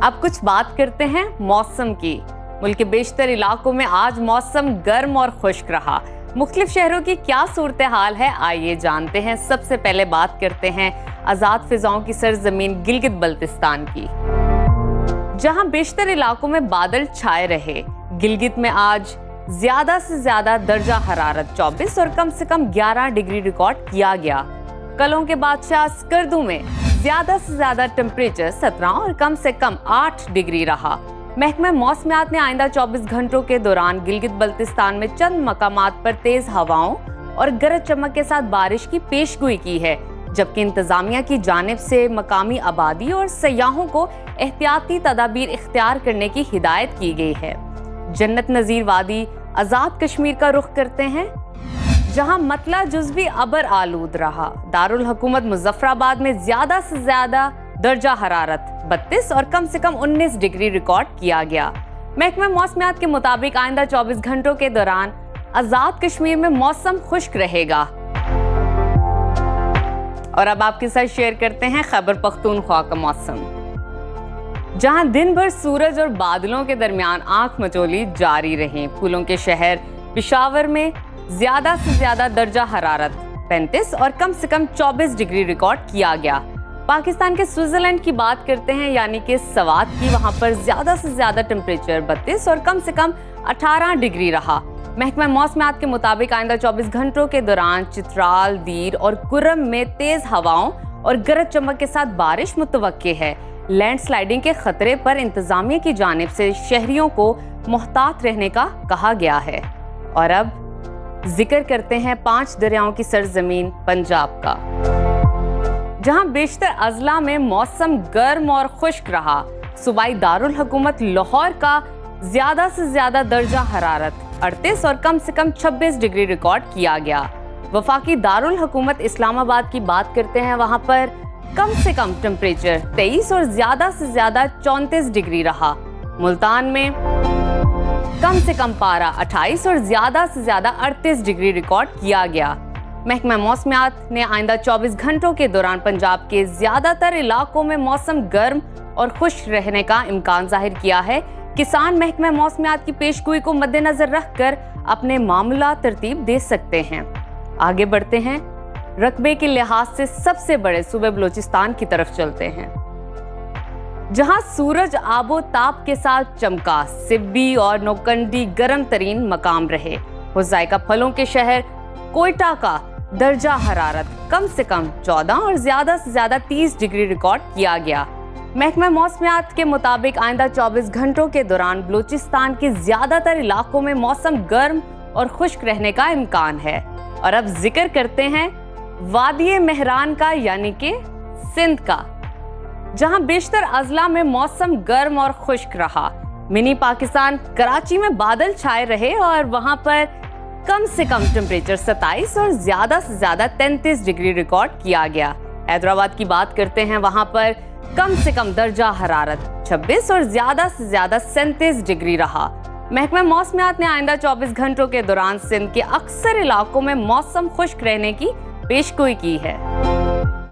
अब कुछ बात करते हैं मौसम की। मुल्क के बेशतर इलाकों में आज मौसम गर्म और खुश्क रहा। मुख्तलिफ शहरों की क्या सूरत हाल है, आइए जानते हैं। सबसे पहले बात करते हैं आज़ाद फिजाओं की सरजमीन गिलगित बल्तिस्तान की, जहां बेशतर इलाकों में बादल छाए रहे। गिलगित में आज ज्यादा से ज्यादा दर्जा हरारत 24 और कम से कम 11 डिग्री रिकॉर्ड किया गया। कलों के बादशाह स्कर्दू में ज्यादा से ज्यादा टेम्परेचर 17 और कम से कम 8 डिग्री रहा। महकमा मौसमियात ने आइंदा 24 घंटों के दौरान गिलगित बल्तिस्तान में चंद मकामात पर तेज हवाओं और गरज चमक के साथ बारिश की पेशगोई की है, जबकि इंतजामिया की जानिब से मकामी आबादी और सयाहों को एहतियाती तदाबीर इख्तियार करने की हिदायत की गई है। जन्नत नजीर वादी आजाद कश्मीर का रुख करते हैं, जहां मतला जुज़वी अबर आलूद रहा। दारुल हुकूमत मुजफ्फराबाद में ज्यादा से ज्यादा दर्जा हरारत 32 और कम से कम 19 डिग्री रिकॉर्ड किया गया। महकमा मौसमियात के मुताबिक आइंदा 24 घंटों के दौरान आजाद कश्मीर में मौसम खुश्क रहेगा। और अब आपके साथ शेयर करते हैं खैबर पख्तूनख्वा का मौसम, जहां दिन भर सूरज और बादलों के दरमियान आंख मचोली जारी रही। फूलों के शहर पेशावर में ज्यादा से ज्यादा दर्जा हरारत 35 और कम से कम 24 डिग्री रिकॉर्ड किया गया। पाकिस्तान के स्विट्जरलैंड की बात करते हैं, यानी कि सवात की, वहां पर ज्यादा से ज्यादा टेम्परेचर 32 और कम से कम 18 डिग्री रहा। महकमा मौसमियात के मुताबिक आइंदा 24 घंटों के दौरान चित्राल, दीर और कुर्रम में तेज हवाओं और गरज चमक के साथ बारिश मुतवक्के है। लैंडस्लाइडिंग के खतरे पर इंतजामिया की जानिब से शहरियों को मुहतात रहने का कहा गया है। और अब जिक्र करते हैं 5 दरियाओं की सरजमीन पंजाब का, जहां बेशतर अजला में मौसम गर्म और खुश्क रहा। सूबाई दारुल हुकूमत लाहौर का ज्यादा से ज्यादा दर्जा हरारत 38 और कम से कम 26 डिग्री रिकॉर्ड किया गया। वफाकी दारुल हुकूमत इस्लामाबाद की बात करते हैं, वहां पर कम से कम टेम्परेचर 23 और ज्यादा से ज्यादा 34 डिग्री रहा। मुल्तान में कम से कम पारा 28 और ज्यादा से ज्यादा 38 डिग्री रिकॉर्ड किया गया। महकमा मौसमियात ने आइंदा 24 घंटों के दौरान पंजाब के ज्यादातर इलाकों में मौसम गर्म और खुश्क रहने का इम्कान जाहिर किया है। किसान महकमा मौसमियात की पेशगोई को मद्देनजर रखकर अपने मामला तरतीब दे सकते हैं। आगे बढ़ते हैं, रकबे के लिहाज से सबसे बड़े सूबे बलूचिस्तान की तरफ चलते हैं, जहां सूरज आबो ताप के साथ चमका। सिब्बी और नौकंडी गर्म तरीन मकाम रहे। हुज़ाइका फलों के शहर कोयटा का दर्जा हरारत कम से कम 14 और ज्यादा से ज्यादा 30 डिग्री रिकॉर्ड किया गया। महकमा मौसमियात के मुताबिक आइंदा 24 घंटों के दौरान बलूचिस्तान के ज्यादातर इलाकों में मौसम गर्म और खुश्क रहने का इम्कान है। और अब जिक्र करते हैं वादी मेहरान का, यानी कि सिंध का, जहां बेशतर अजला में मौसम गर्म और खुश्क रहा। मिनी पाकिस्तान कराची में बादल छाए रहे और वहां पर कम से कम टेम्परेचर 27 और ज्यादा से ज्यादा 33 डिग्री रिकॉर्ड किया गया। हैदराबाद की बात करते हैं, वहां पर कम से कम दर्जा हरारत 26 और ज्यादा से ज्यादा 37 डिग्री रहा। महकमा मौसमियात ने आइंदा 24 घंटों के दौरान सिंध के अक्सर इलाकों में मौसम खुश्क रहने की पेशगोई की है।